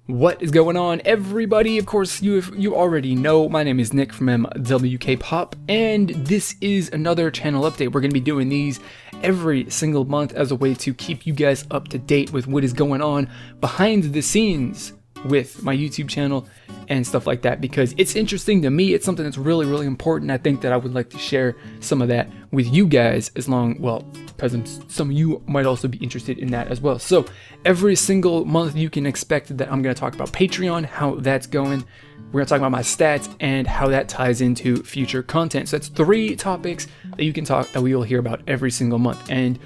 What is going on, everybody? Of course, you already know, my name is Nick from MWK Pop, and this is another channel update. We're going to be doing these every single month as a way to keep you guys up to date with what is going on behind the scenes with my YouTube channel and stuff like that, because it's interesting to me. It's something that's really important. I think that I would like to share some of that with you guys, because some of you might also be interested in that as well. So every single month you can expect that I'm going to talk about Patreon, how that's going. We're going to talk about my stats and how that ties into future content. So that's 3 topics that we will hear about every single month, and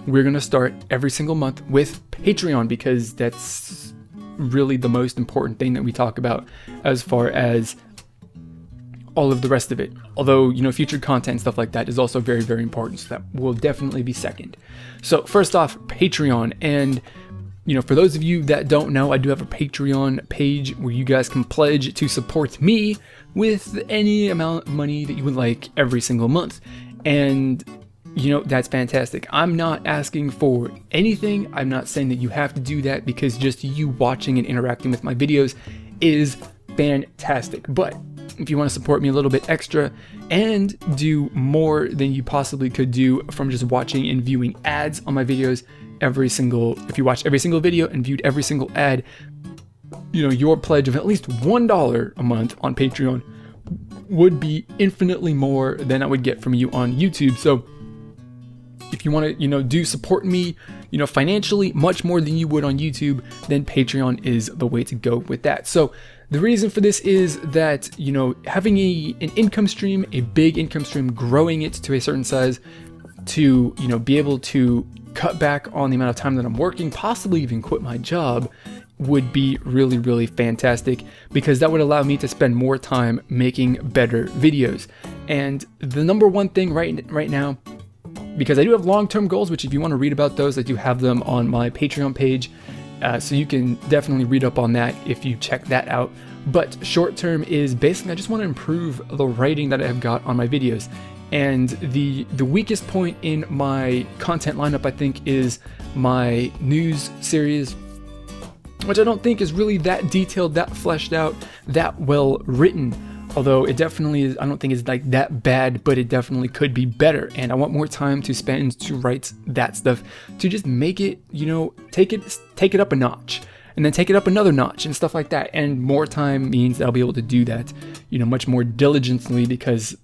we're going to start every single month with Patreon, because that's really the most important thing that we talk about as far as all of the rest of it. Although, future content and stuff like that is also very important, so that will definitely be second. So first off, Patreon. And for those of you that don't know, I do have a Patreon page where you guys can pledge to support me with any amount of money that you would like every single month. And that's fantastic. I'm not asking for anything. I'm not saying that you have to do that, because just you watching and interacting with my videos is fantastic. But if you want to support me a little bit extra and do more than you possibly could do from just watching and viewing ads on my videos if you watch every single video and viewed every single ad, your pledge of at least $1 a month on Patreon would be infinitely more than I would get from you on YouTube. So if you want to, do support me, financially much more than you would on YouTube, then Patreon is the way to go with that. So the reason for this is that, having an income stream, a big income stream, growing it to a certain size to, be able to cut back on the amount of time that I'm working, possibly even quit my job, would be really fantastic, because that would allow me to spend more time making better videos. And the number one thing right now, because I do have long-term goals, which if you want to read about those, I do have them on my Patreon page. So you can definitely read up on that if you check that out. But short-term is basically I just want to improve the writing that I have got on my videos. And the weakest point in my content lineup, I think, is my news series, which I don't think is really that detailed, that fleshed out, that well written. Although it definitely is, I don't think it's like that bad, but it definitely could be better. And I want more time to spend to write that stuff, to just make it, take it up a notch, and then take it up another notch and stuff like that. And more time means that I'll be able to do that, much more diligently, because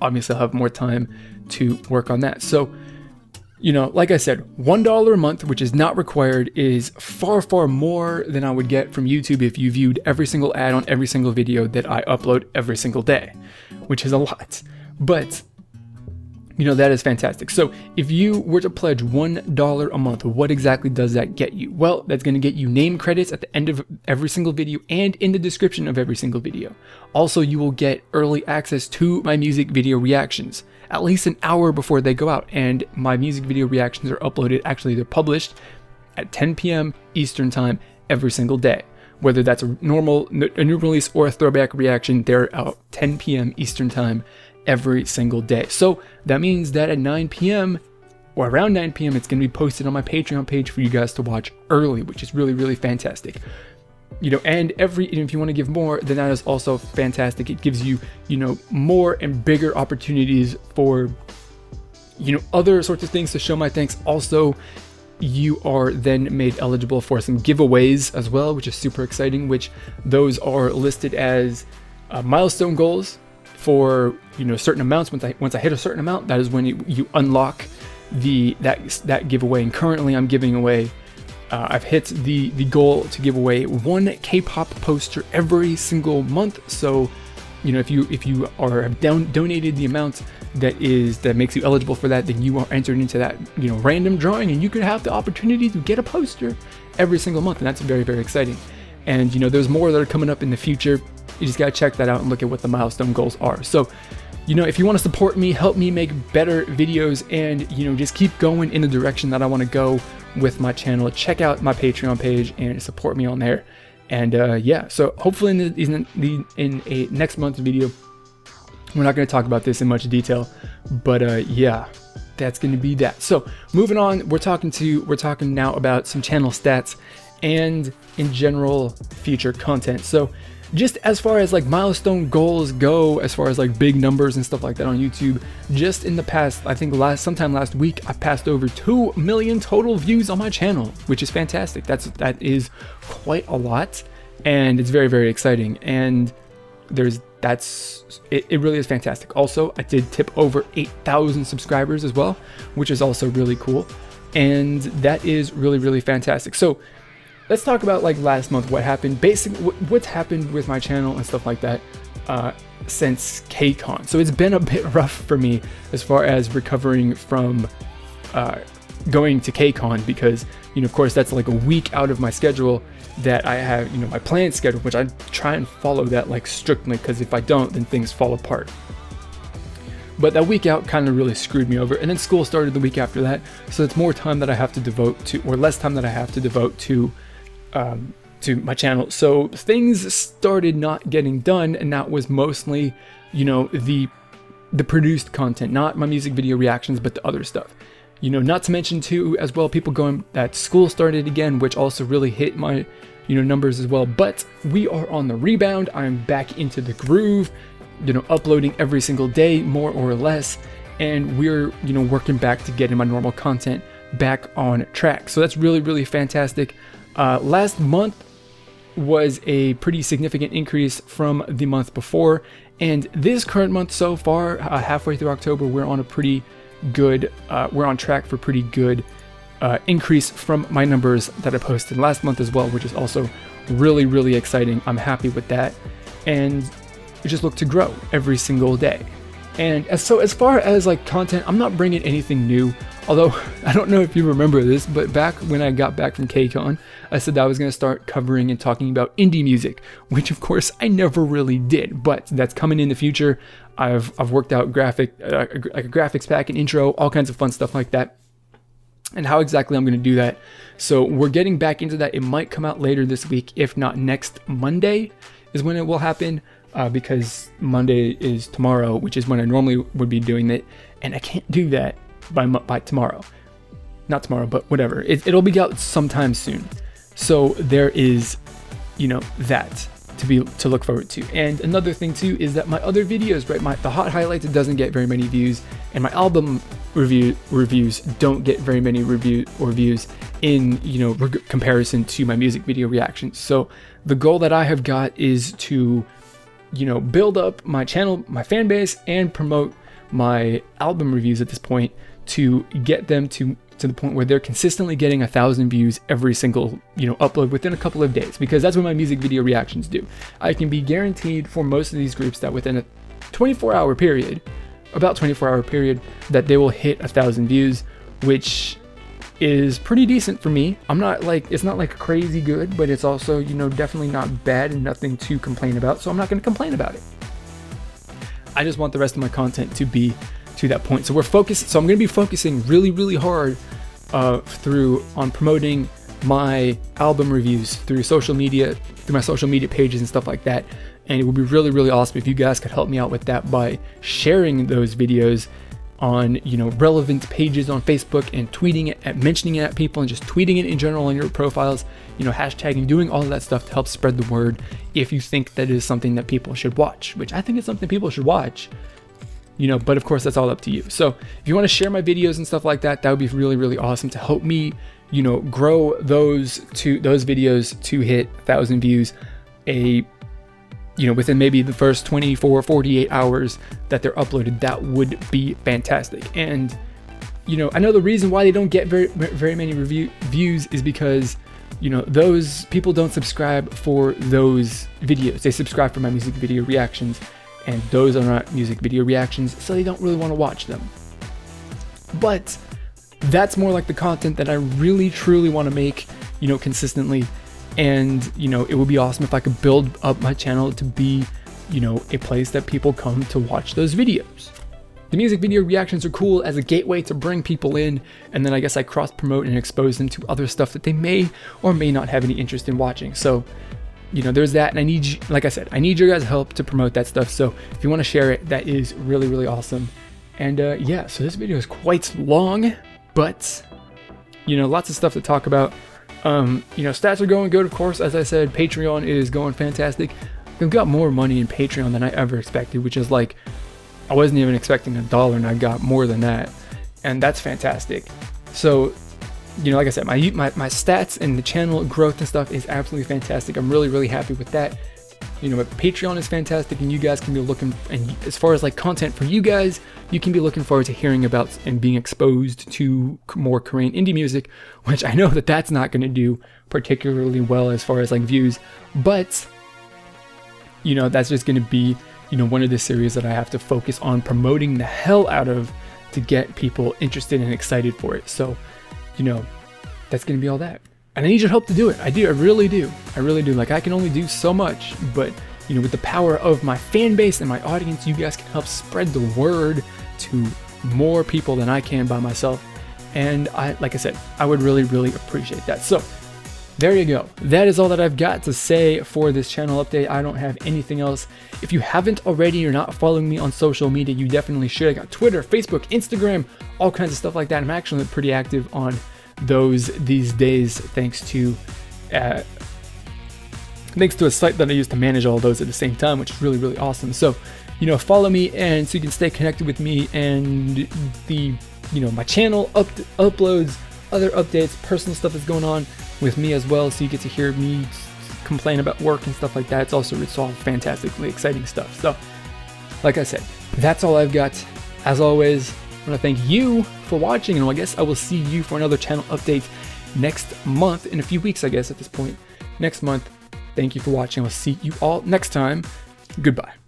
obviously I'll have more time to work on that. So, like I said, $1 a month, which is not required, is far more than I would get from YouTube if you viewed every single ad on every single video that I upload every single day, which is a lot. But, that is fantastic. So if you were to pledge $1 a month, what exactly does that get you? Well, that's going to get you name credits at the end of every single video and in the description of every single video. Also, you will get early access to my music video reactions at least an hour before they go out. And my music video reactions are uploaded, they're published at 10 p.m. Eastern time every single day. Whether that's a new release or a throwback reaction, they're out 10 p.m. Eastern time every single day. So that means that at 9 p.m. or around 9 p.m. it's going to be posted on my Patreon page for you guys to watch early, which is really fantastic. And if you want to give more, then that is also fantastic. It gives you, more and bigger opportunities for, other sorts of things to show my thanks. Also, you are then made eligible for some giveaways as well, which is super exciting, which those are listed as milestone goals for, certain amounts. Once I hit a certain amount, that is when you unlock that giveaway. And currently I'm giving away, I've hit the goal to give away 1 K-pop poster every single month. So, if you have donated the amount that makes you eligible for that, then you are entered into that random drawing, and you could have the opportunity to get a poster every single month, and that's very exciting. And there's more that are coming up in the future. You just gotta check that out and look at what the milestone goals are. So, if you want to support me, help me make better videos, and just keep going in the direction that I want to go with my channel, check out my Patreon page and support me on there. And yeah, so hopefully in a next month's video, we're not going to talk about this in much detail, but yeah, that's going to be that. So moving on, we're talking now about some channel stats and in general future content. So just as far as like milestone goals go, as far as like big numbers and stuff like that on YouTube, just in the past, I think sometime last week, I passed over 2 million total views on my channel, which is fantastic. That is quite a lot, and it's very, very exciting. And it really is fantastic. Also, I did tip over 8,000 subscribers as well, which is also really cool. And that is really, really fantastic. So let's talk about like last month, what happened, what's happened with my channel and stuff like that since KCON. So it's been a bit rough for me as far as recovering from going to KCON, because, you know, of course that's like a week out of my schedule that I have, you know, my planned schedule, which I try and follow that like strictly, because if I don't, then things fall apart. But that week out kind of really screwed me over, and then school started the week after that, so it's more time that I have to devote to, or less time that I have to devote to my channel. So things started not getting done, and that was mostly, you know, the produced content, not my music video reactions, but the other stuff. You know, not to mention too as well, people going that school started again, which also really hit my, you know, numbers as well. But we are on the rebound. I'm back into the groove, you know, uploading every single day, more or less, and we're, you know, working back to getting my normal content back on track. So that's really, really fantastic. Last month was a pretty significant increase from the month before, and this current month so far, halfway through October, we're on a pretty good, we're on track for pretty good increase from my numbers that I posted last month as well, which is also really, really exciting. I'm happy with that, and we just look to grow every single day. And as far as like content, I'm not bringing anything new, although I don't know if you remember this, but back when I got back from KCON, I said that I was going to start covering and talking about indie music, which of course I never really did, but that's coming in the future. I've worked out like a graphics pack, an intro, all kinds of fun stuff like that, and how exactly I'm going to do that. So we're getting back into that. It might come out later this week, if not next Monday is when it will happen. Because Monday is tomorrow, which is when I normally would be doing it, and I can't do that by tomorrow. Not tomorrow, but whatever. It'll be out sometime soon. So there is, you know, that to look forward to. And another thing too is that my other videos, right, the hot highlights, it doesn't get very many views, and my album reviews don't get very many views in, you know, comparison to my music video reactions. So the goal that I have got is to, you know, build up my channel, my fan base, and promote my album reviews at this point to get them to the point where they're consistently getting 1,000 views every single, you know, upload within a couple of days, because that's what my music video reactions do. I can be guaranteed for most of these groups that within a 24-hour period, about 24-hour period, that they will hit 1,000 views, which is pretty decent for me. I'm not like, it's not like crazy good, but it's also, you know, definitely not bad and nothing to complain about, so I'm not going to complain about it. I just want the rest of my content to be to that point. So I'm going to be focusing really, really hard on promoting my album reviews through social media, through my social media pages and stuff like that. And it would be really, really awesome if you guys could help me out with that by sharing those videos on, you know, relevant pages on Facebook, and tweeting it, and mentioning it at people, and just tweeting it in general on your profiles, you know, hashtagging, doing all of that stuff to help spread the word if you think that is something that people should watch, which I think is something people should watch, you know, but of course that's all up to you. So if you want to share my videos and stuff like that, that would be really, really awesome to help me, you know, grow those videos to hit 1,000 views you know, within maybe the first 24 or 48 hours that they're uploaded. That would be fantastic. And, you know, I know the reason why they don't get very many views is because, you know, those people don't subscribe for those videos. They subscribe for my music video reactions, and those are not music video reactions, so they don't really want to watch them. But that's more like the content that I really truly want to make, you know, consistently. And, you know, it would be awesome if I could build up my channel to be, you know, a place that people come to watch those videos. The music video reactions are cool as a gateway to bring people in, and then I guess I cross promote and expose them to other stuff that they may or may not have any interest in watching. So, you know, there's that, and I need, like I said, I need your guys' help to promote that stuff. So if you want to share it, that is really, really awesome. And yeah, so this video is quite long, but, you know, lots of stuff to talk about. Stats are going good, of course. As I said, Patreon is going fantastic. I've got more money in Patreon than I ever expected, which is like, I wasn't even expecting $1 and I got more than that. And that's fantastic. So, like I said, my stats and the channel growth and stuff is absolutely fantastic. I'm really, really happy with that. But Patreon is fantastic, and you guys can be looking, and as far as like content for you guys, you can be looking forward to hearing about and being exposed to more Korean indie music, which I know that that's not going to do particularly well as far as like views, but that's just going to be one of the series that I have to focus on promoting the hell out of to get people interested and excited for it. So that's going to be all that. And I need your help to do it. I really do. Like, I can only do so much, but with the power of my fan base and my audience, you guys can help spread the word to more people than I can by myself. And like I said, I would really, really appreciate that. So there you go. That is all that I've got to say for this channel update. I don't have anything else. If you haven't already, you're not following me on social media, you definitely should. I got Twitter, Facebook, Instagram, all kinds of stuff like that. I'm actually pretty active on those these days, thanks to a site that I use to manage all those at the same time, which is really, really awesome. So follow me, and so you can stay connected with me and the my channel uploads other updates, personal stuff that's going on with me as well, so you get to hear me complain about work and stuff like that. It's all fantastically exciting stuff. So like I said, that's all I've got. As always, I want to thank you for watching, and I guess I will see you for another channel update next month, in a few weeks, I guess, at this point. Next month. Thank you for watching. I'll see you all next time. Goodbye.